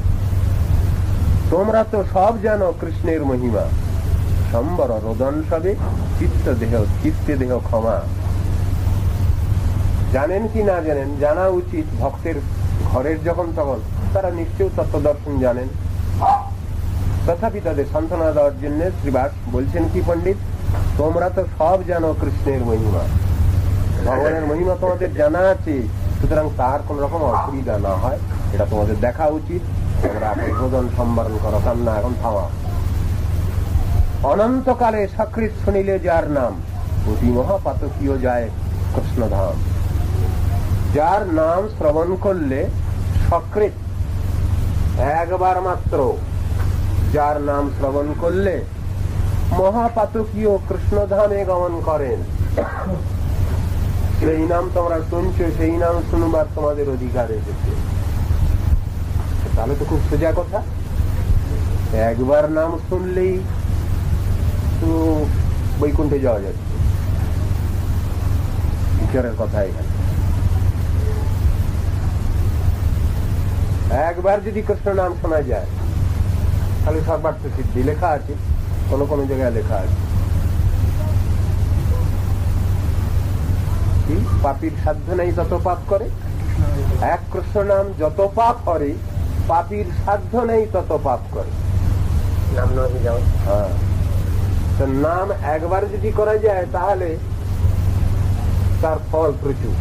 তোমরা তো সব জানো কৃষ্ণের মহিমা, সম্বর রোদন সবে চিত্তে দেহ ক্ষমা। জানেন কি না জানেন, জানা উচিত ভক্তের ঘরের যখন তখন তারা নিশ্চয়ই তত্ত্বদর্শন জানেন। তথাপি তাদের সান্ত্বনা দেওয়ার জন্য শ্রীবাস বলছেন কি, পণ্ডিত তোমরা তো সব জানো কৃষ্ণের মহিমা, ভগবানের মহিমা তোমাদের জানা আছে, সুতরাং তার কোন রকম অসুবিধা না হয় এটা তোমাদের দেখা উচিত। তোমরা এখন ভোজন সম্বরণ করো, কান্না এখন থামা। অনন্তকালে সকৃত শুনিলে যার নাম, অতি মহাপাতকীয় যায় কৃষ্ণধাম। যার নাম শ্রবণ করলে সকৃত, একবার মাত্র যার নাম শ্রবণ করলে মহাপাতকীয় কৃষ্ণধামে গমন করেন। সেই নাম তোমরা শুনছো, সেই নাম শুনবার তোমাদের অধিকার এসেছে। তাহলে তো খুব সোজা কথা, একবার নাম শুনলেই তো বৈকুণ্ঠে যাওয়া যাচ্ছে। বিচারের কথা এখানে একবার যদি কৃষ্ণ নাম শোনা যায় তাহলে সর্বার্থ সিদ্ধি। লেখা আছে, কোন কোন জায়গায় লেখা আছে কি, পাপীর সাধ্য নেই তত পাপ করে। এক কৃষ্ণ নাম যত পাপ করে, পাপীর সাধ্য নেই তত পাপ করে। হ্যাঁ, নাম একবার যদি করা যায় তাহলে তার ফল প্রচুর।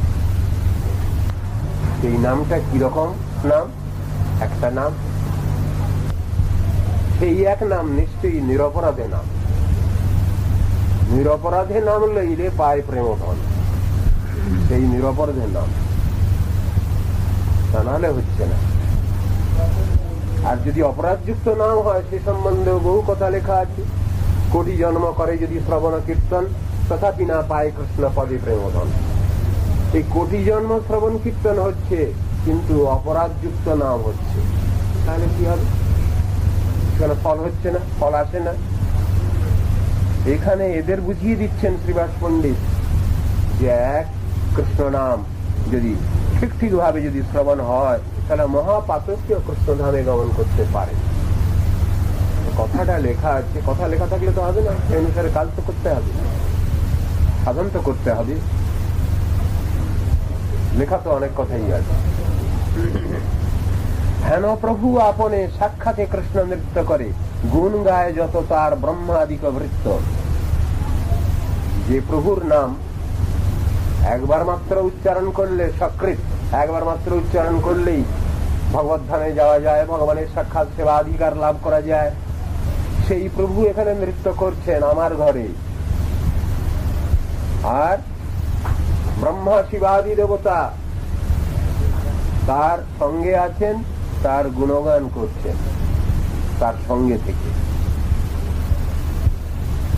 সেই নামটা কিরকম নাম? একটা নাম, সেই এক নাম নিশ্চয়ই নিরপরাধে নাম। নিরপরাধে নাম লইলে পায় প্রেম ধন, সেই নিরপরাধে নাম, তা নাহলে হচ্ছে না। আর যদি অপরাধযুক্ত নাম হয় সে সম্বন্ধে বহু কথা লেখা আছে। কোটি জন্ম করে যদি শ্রবণ কীর্তন, তথাপি না পায় কৃষ্ণ পদে প্রেমধন। এই কোটি জন্ম শ্রবণ কীর্তন হচ্ছে কিন্তু অপরাধযুক্ত নাম হচ্ছে, তাহলে কি হবে? সেখানে ফল হচ্ছে না, ফল আসে না। এখানে এদের বুঝিয়ে দিচ্ছেন শ্রীবাস পণ্ডিত যে এক কৃষ্ণ নাম যদি ঠিক ঠিক ভাবে যদি শ্রবণ হয় তাহলে মহাপাতকীয় কৃষ্ণধামে গমন করতে পারে। কথাটা লেখা আছে, কথা লেখা থাকলে তো হবে না, সেই অনুসারে কাজ তো করতে হবে, সাধন তো করতে হবে। লেখা তো অনেক কথাই আছে। হেন প্রভু আপনে সাক্ষাতে কৃষ্ণ নৃত্য করে, গুণ গায় যত তার ব্রহ্মাদিক বৃত্ত। যে প্রভুর নাম একবার মাত্র উচ্চারণ করলে সকৃত, একবার মাত্র উচ্চারণ করলেই ভগবত ধামে যাওয়া যায়, ভগবানের সাক্ষাৎ সেবা অধিকার লাভ করা যায়, সেই প্রভু এখানে নৃত্য করছেন আমার ঘরে। আর ব্রহ্মা শিবাদি দেবতা তার সঙ্গে আছেন, তার গুণগান করছেন তার সঙ্গে থেকে।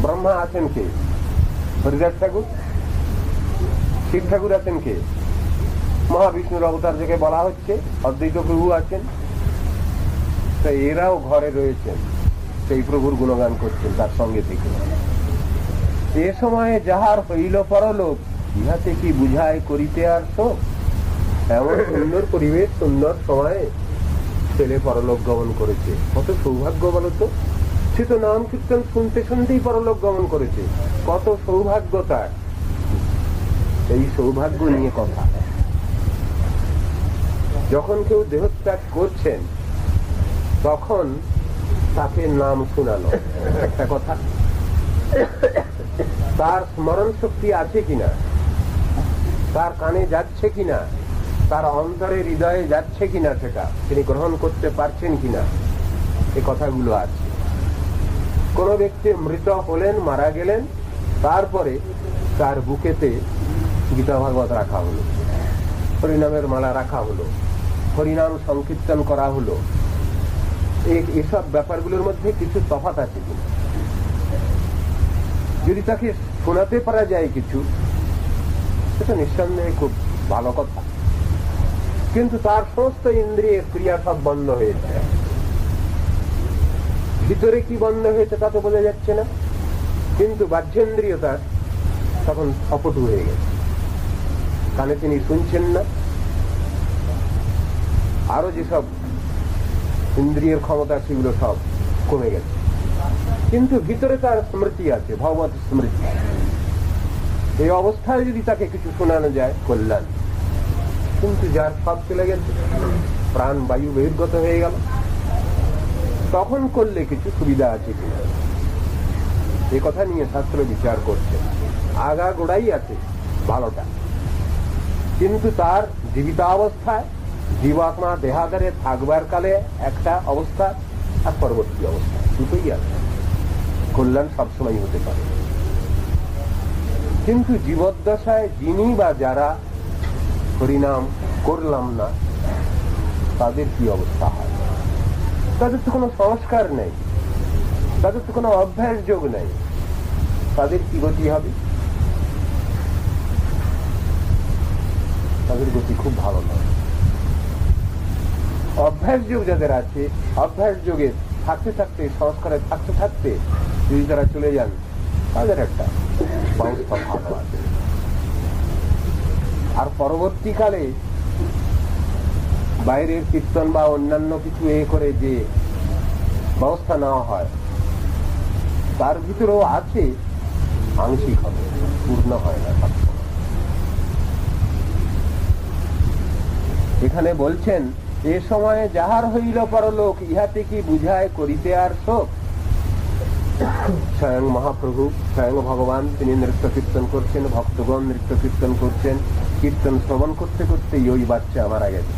ব্রহ্মা আছেন কে? হরিদাস ঠাকুর। শিব ঠাকুর আছেন কে? মহাবিষ্ণুর অবতার থেকে বলা হচ্ছে, অদ্বৈত প্রভু আছেন, তো এরাও ঘরে রয়েছেন, সেই প্রভুর গুণগান করছেন তার সঙ্গে থেকে। এ সময়ে যাহার হইল পরলোক, ইহাতে কি বুঝায় করিতে আর শোক। এমন সুন্দর পরিবেশ, সুন্দর সময়ে ছেলে পরলোক গমন করেছে, কত সৌভাগ্য বলতো। সে তো নাম কীর্তন শুনতে শুনতেই পরলোক গমন করেছে, কত সৌভাগ্য তার। এই সৌভাগ্য নিয়ে কথা। যখন কেউ দেহত্যাগ করছেন তখন তাকে নাম শোনানো একটা কথা, তার স্মরণ শক্তি আছে কিনা, তার কানে যাচ্ছে কিনা, তার অন্তরে হৃদয়ে যাচ্ছে কিনা, সেটা তিনি গ্রহণ করতে পারছেন কিনা, এই কথাগুলো আছে। কোন ব্যক্তি মৃত হলেন, মারা গেলেন, তারপরে তার বুকেতে গীতা ভাগবত রাখা হলো, হরিনামের মালা রাখা হলো, হরিনাম সংকীর্তন করা হলো। এসব ব্যাপারগুলোর মধ্যে কিছু তফাৎ আছে কিনা, যদি তাকে শোনাতে পারা যায় কিছু, সেটা নিঃসন্দেহে খুব ভালো কথা। কিন্তু তার সমস্ত ইন্দ্রিয়ের ক্রিয়া সব বন্ধ হয়েছে, ভিতরে কি বন্ধ হয়েছে তা তো বোঝা যাচ্ছে না, কিন্তু বাহ্যেন্দ্রিয় তার তখন অপটু হয়ে গেছে। কানে তিনি শুনছেন না, আরো যেসব ইন্দ্রিয়ের ক্ষমতা সেগুলো সব কমে গেছে, কিন্তু ভিতরে তার স্মৃতি আছে, ভগবত স্মৃতি। এই অবস্থায় যদি তাকে কিছু শোনানো যায় কল্যাণ। কিন্তু যার সব চলে গেছে, প্রাণ বায়ু বহির্গত হয়ে গেল, তখন করলে কিছু সুবিধা আছে কিনা এ কথা নিয়ে শাস্ত্র বিচার করছে। আগা গোড়াই আছে ভালোটা, কিন্তু তার জীবিতাবস্থায় জীবাত্মা দেহাধারে থাকবার কালে একটা অবস্থা আর পরবর্তী অবস্থা দুটোই আছে। কল্যাণ সবসময় হতে পারে, কিন্তু জীবদ্দশায় যিনি বা যারা হরিনাম করলাম না তাদের কি অবস্থা হয়? তাদের তো কোনো সংস্কার নেই, তাদের তো কোনো অভ্যাস যোগ নেই, তাদের কি গতি হবে? তাদের গতি খুব ভালো নয়। অভ্যাস যোগ যাদের আছে, অভ্যাস যোগে থাকতে থাকতে, সংস্কারে থাকতে থাকতে যদি তারা চলে যান, তাদের একটা ব্যবস্থা ভালো আছে। আর পরবর্তীকালে বাইরের কীর্তন বা অন্যান্য কিছু এ করে যে ব্যবস্থা নেওয়া হয়, তার ভিতরেও আছে আংশিক হবে, পূর্ণ হয় না। এখানে বলছেন, এ সময়ে যাহার হইল পরলোক, ইহাতে কি বুঝায় করিতে আর শোক। স্বয়ং মহাপ্রভু, স্বয়ং ভগবান তিনি নৃত্য কীর্তন করছেন, ভক্তগণ নৃত্য কীর্তন করছেন, কীর্তন শ্রবণ করতে করতে ওই বাচ্চা মারা গেছে।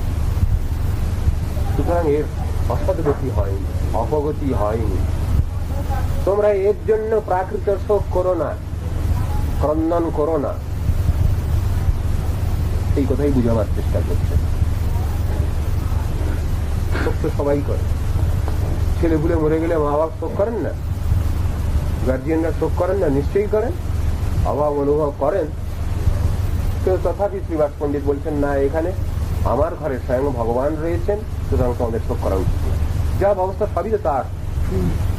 সুতরাং এর অসদ্গতি হয়নি, অপগতি হয়নি। তোমরা এর জন্য প্রাকৃত শোক করো না, ক্রন্দন করো না, এই কথাই বুঝাবার চেষ্টা করছে। শোক তো সবাই করে, ছেলে পুলে মরে গেলে মা বাবা শোক করেন না, গার্জিয়ানরা শোক করেন না? নিশ্চয়ই করেন, অভাব অনুভব করেন। তো তথাপি শ্রীবাস পণ্ডিত বলছেন, না, এখানে আমার ঘরে স্বয়ং ভগবান রয়েছেন, সুতরাং তোমাদের শোক করা উচিত। যা ব্যবস্থা সবই তো তার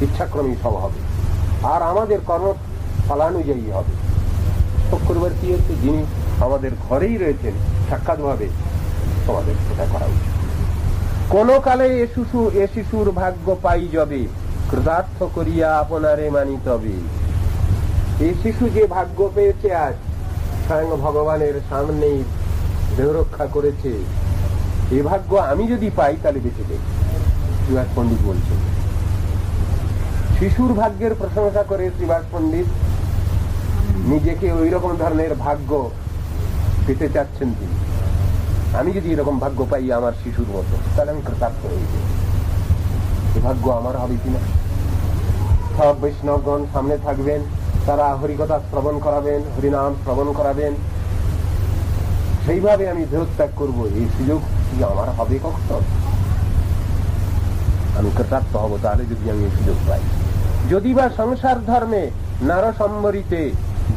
ইচ্ছাক্রমেই সব হবে, আর আমাদের কর্ম ফলানুযায়ী হবে। শোক করবার কি হচ্ছে? যিনি আমাদের ঘরেই রয়েছেন সাক্ষাৎ ভাবে, তোমাদের সেটা করা উচিত। কোন কালে এ শিশুর ভাগ্য পাই যাবে, কৃতার্থ করিয়া আপনারে মানি তবে। এই শিশু যে ভাগ্য পেয়েছে আজ, স্বয়ং ভগবানের সামনেই দেহ রক্ষা করেছে, এই ভাগ্য আমি যদি পাই তাহলে বেঁচে দেব। শ্রীবাস পণ্ডিত বলছেন, শিশুর ভাগ্যের প্রশংসা করে শ্রীবাস পণ্ডিত নিজেকে ওই রকম ধরনের ভাগ্য পেতে চাচ্ছেন তিনি। আমি যদি এরকম ভাগ্য পাই আমার শিশুর মতো, তাহলে আমি কৃতার্থ হয়ে যাব। এই ভাগ্য আমার হবে কিনা? সব বৈষ্ণবগণ সামনে থাকবেন, তারা হরিকথা শ্রবণ করাবেন, হরিনাম শ্রবণ করাবেন, সেইভাবে আমি দেহত্যাগ করবো, এই সুযোগ কি আমার হবে কখনো? আমি কৃতার্থ হব তাহলে যদি আমি এই সুযোগ পাই। যদি বা সংসার ধর্মে নার সম্বরিতে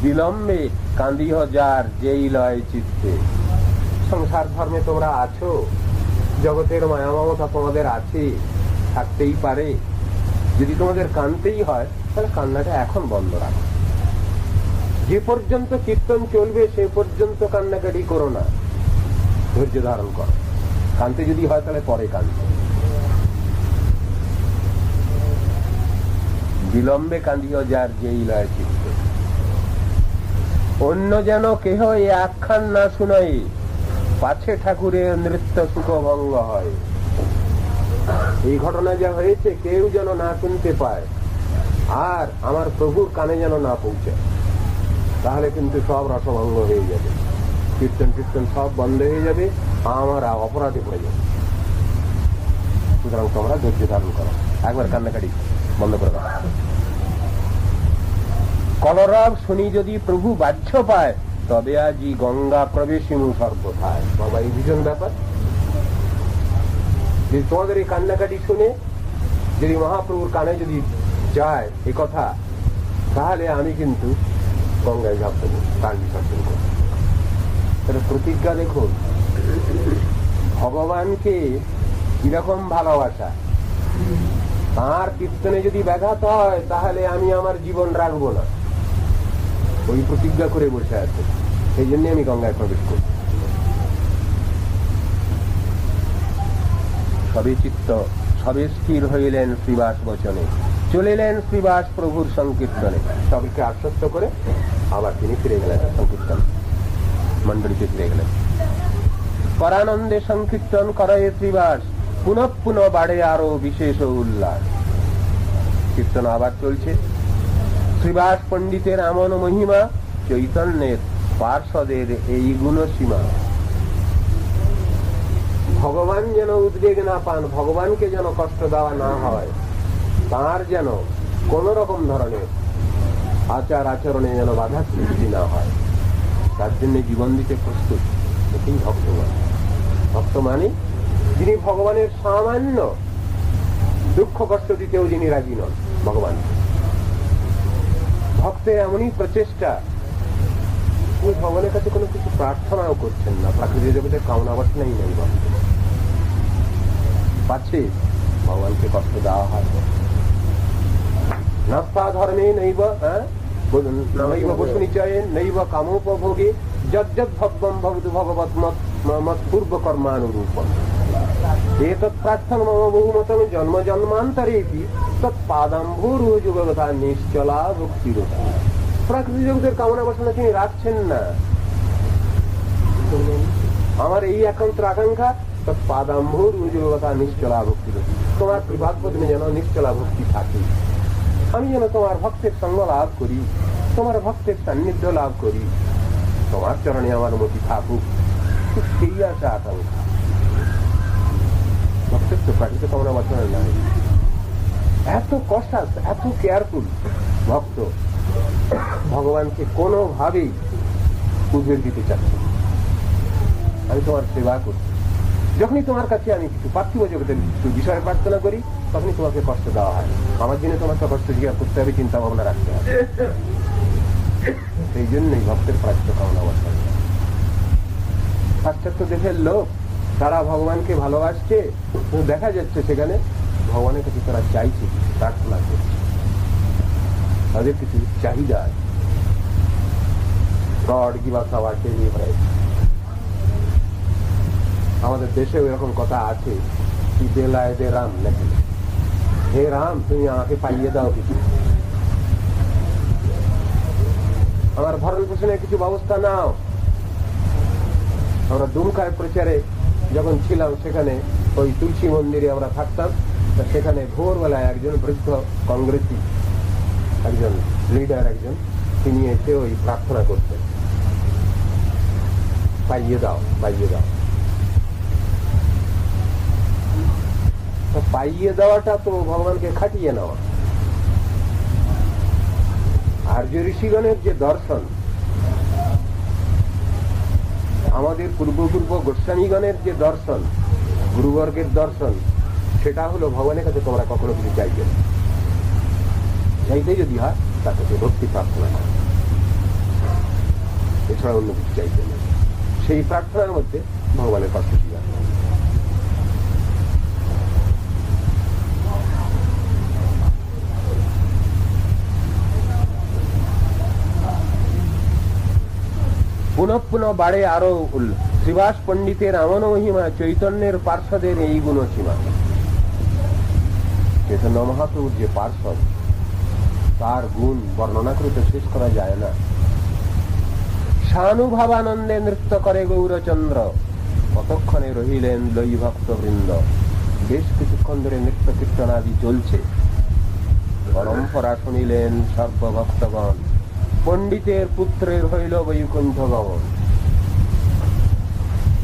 বিলম্বে কান্দিহ যার যেই লয় চিত্তে। সংসার ধর্মে তোমরা আছো, জগতের মায়া মমতা তোমাদের আছে, থাকতেই পারে। যদি তোমাদের কানতেই হয় তাহলে কান্নাটা এখন বন্ধ রাখো। যে পর্যন্ত কীর্তন চলবে সে পর্যন্ত কান্নাকাটি করো না, ধৈর্য ধারণ করো। কানতে যদি হয় তাহলে পরে কান্দো। বিলম্বে কান্দিও যার যেই লয় চিত্তে। অন্য যেন কেহ এ আখ্যান না শুনাই, পাছে ঠাকুরের নৃত্য সুখভঙ্গ হয়। এই ঘটনা যা হয়েছে কেউ যেন না শুনতে পায়, আর আমার প্রভুর কানে যেন না পৌঁছায়, তাহলে কিন্তু সব রসভঙ্গ হয়ে যাবে, কীর্তন কীর্তন সব বন্ধ হয়ে যাবে, আমার অপরাধে পড়ে যাবে। সুতরাং তোমরা ধৈর্য ধারণ করো, একবার কান্নাকাটি বন্ধ করে দাও। কলরব শুনি যদি প্রভু বাহ্য পায়, তবে আজি গঙ্গা প্রবেশিমু সর্বথায়। বাবা, এই ভীষণ ব্যাপার। যে তোমাদের এই কান্নাকাটি শুনে যদি মহাপ্রভুর কানে যদি যায় এই কথা, তাহলে আমি কিন্তু গঙ্গায় ঝাঁপ দেবো, কান বিসর্জন করবো। তাহলে প্রতিজ্ঞা দেখুন, ভগবানকে কিরকম ভালোবাসা। তাঁর কীর্তনে যদি ব্যাঘাত হয় তাহলে আমি আমার জীবন রাখবো না, ওই প্রতিজ্ঞা করে বসে আছে। সেই জন্য আমি গঙ্গায় প্রবেশ করি। সবে চিত্ত সবে স্থির হইলেন শ্রীবাস বচনে, চলিলেন শ্রীবাস প্রভুর সংকীর্তনে। সবাইকে আশ্বস্ত করে আবার তিনি ফিরে গেলেন সংকীর্তন মন্ডলীতে ফিরে গেলেন। পরানন্দে সংকীর্তন করে শ্রীবাস, পুনঃ পুনঃ বাড়ে আরো বিশেষ উল্লাস। কীর্তন আবার চলছে। শ্রীবাস পণ্ডিতের এমন মহিমা, চৈতন্যের পার্ষদের এই গুণসীমা। ভগবান যেন উদ্বেগ না পান, ভগবানকে যেন কষ্ট দেওয়া না হয়, তার যেন কোন রকম ধরনের আচার আচরণে যেন বাধা সৃষ্টি না হয়, তার জন্য জীবন দিতে প্রস্তুত। এটাই ভক্তমান। ভক্ত মানে যিনি ভগবানের সামান্য দুঃখ কষ্ট দিতেও যিনি রাজি নন। ভগবান ভক্তের এমনই প্রচেষ্টা, তিনি ভগবানের কাছে কোনো কিছু প্রার্থনাও করছেন না, প্রাকৃতিক জগতের কামনা বাসনাই নেই। ভক্ত পাচ্ছে ভগবানকে কষ্ট দেওয়া হয়। নাস্তা ধর্মে নৈব নৈব বসুনিচয়ে নৈব কামোপভোগে যজ্জৎ ভব্যম ভবতু ভগবৎ মত পূর্ব কর্মানুরূপম। এতৎ প্রার্থনা মম বহুমতম জন্ম জন্মান্তরেপি তৎপাদাম্ভোরুযুগবধা নিশ্চলা ভক্তিরূপ। প্রাকৃতিক জগতের কামনা বাসনা তিনি রাখছেন না। আমার এই একান্ত আকাঙ্ক্ষা, তৎপাদাম্ভোরুযুগবধা নিশ্চলা ভক্তিরূপ। তোমার কৃপাদ পদ্মে যেন নিশ্চলা ভক্তি থাকে, আমি যেন তোমার ভক্তের সঙ্গ লাভ করি, তোমার ভক্তের সান্নিধ্য লাভ করি, তোমার চরণে আমার মতি থাকুক, সেই আছে আকাঙ্ক্ষা। ভক্তের তো প্রাকৃতিক কামনা বাসনা নাই। এত কষ্টাস, এত কেয়ারফুল ভক্ত, ভগবানকে কোনোভাবেই উদ্বেগ দিতে চাচ্ছে। আমি তোমার সেবা করছি, যখনই তোমার কাছে আমি কিছু পার্থিব জগতের কিছু বিষয়ে প্রার্থনা করি, তখনই তোমাকে কষ্ট দেওয়া হয়। আমার জন্য তোমাকে কষ্ট স্বীকার করতে হবে, চিন্তা ভাবনা রাখতে হবে। সেই জন্যই ভক্তের প্রাচ্য কামনা বাসনা। পাশ্চাত্য দেশের লোক তারা ভগবানকে ভালোবাসছে, দেখা যাচ্ছে সেখানে ভগবানের কাছে তারা চাইছে, প্রার্থনা করছে, তাদের কিছু চাহিদা আছে। God give us our daily bread. আমাদের দেশেও এরকম কথা আছে, কি বেলায় দে রাম নাকি, হে রাম তুমি আমাকে পাইয়ে দাও কিছু, আমার ভরণ পোষণের কিছু ব্যবস্থা নাও। আমরা দুমকায় প্রচারে যখন ছিলাম, সেখানে ওই তুলসী মন্দিরে আমরা থাকতাম। সেখানে ভোরবেলায় একজন বৃদ্ধ কংগ্রেসী একজন লিডার, একজন তিনি এসে ওই প্রার্থনা করতেন, পাইয়ে দাও পাইয়ে দাও। পাইয়ে দেওয়াটা তো ভগবানকে খাটিয়ে নেওয়া। আর্য ঋষিগণের যে দর্শন, আমাদের পূর্বপূর্ব গোস্বামীগণের যে দর্শন, গুরুবর্গের দর্শন, সেটা হলো ভগবানের কাছে তোমরা কখনো কিছু চাইবে না, চাইতে যদি হয় তার কাছে ভক্তি প্রার্থনা করে, এছাড়া অন্য কিছু চাইতে না। সেই প্রার্থনার মধ্যে ভগবানের কষ্ট স্বীকার করে। পুনঃ পুনঃ বাড়ে আরো শ্রীবাস পণ্ডিতের এমন মহিমা, চৈতন্যের পার্ষদের এই গুণসীমা। চৈতন্য মহাপ্রভুর যে পার্ষদ, তার গুণ বর্ণনা করে তো শেষ করা যায় না। সানুভাবানন্দে নৃত্য করে গৌরচন্দ্র, কতক্ষণে রহিলেন লই ভক্ত বৃন্দ। বেশ কিছুক্ষণ ধরে নৃত্য কীর্তনাদি চলছে, পরম্পরা শুনিলেন সর্বভক্তগণ, পণ্ডিতের পুত্রের হইল বৈকুণ্ঠ গমন।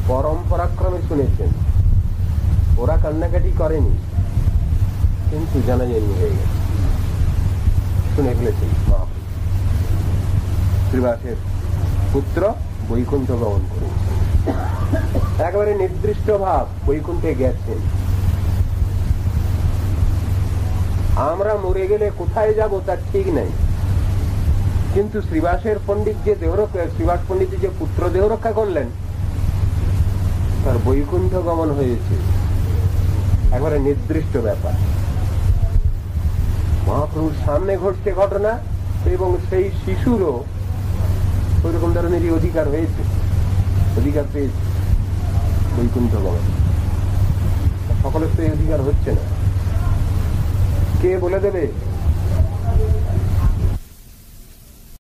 পরম্পরাক্রমে শুনেছেন, ওরা কান্নাকাটি করেনি, কিন্তু জানাজানি হয়ে গেছে, শুনে ফেলেছেন মহাপ্রভু শ্রীবাসের পুত্র বৈকুণ্ঠ গমন করেছে। একেবারে নির্দিষ্ট ভাব বৈকুণ্ঠে গেছেন। আমরা মরে গেলে কোথায় যাব তার ঠিক নাই, কিন্তু শ্রীবাসের পণ্ডিত যে দেহরক্ষা, শ্রীবাস পণ্ডিত যে পুত্র দেহ রক্ষা করলেন, তার বৈকুণ্ঠ গমন হয়েছে। একবারে নির্দিষ্ট ব্যাপার, মহাপ্রভুর সামনে ঘটছে ঘটনা, এবং সেই শিশুরও ওই রকম ধরনেরই অধিকার হয়েছে, অধিকার পেয়েছে বৈকুণ্ঠ গমন। সকলের তো এই অধিকার হচ্ছে না। কে বলে দেবে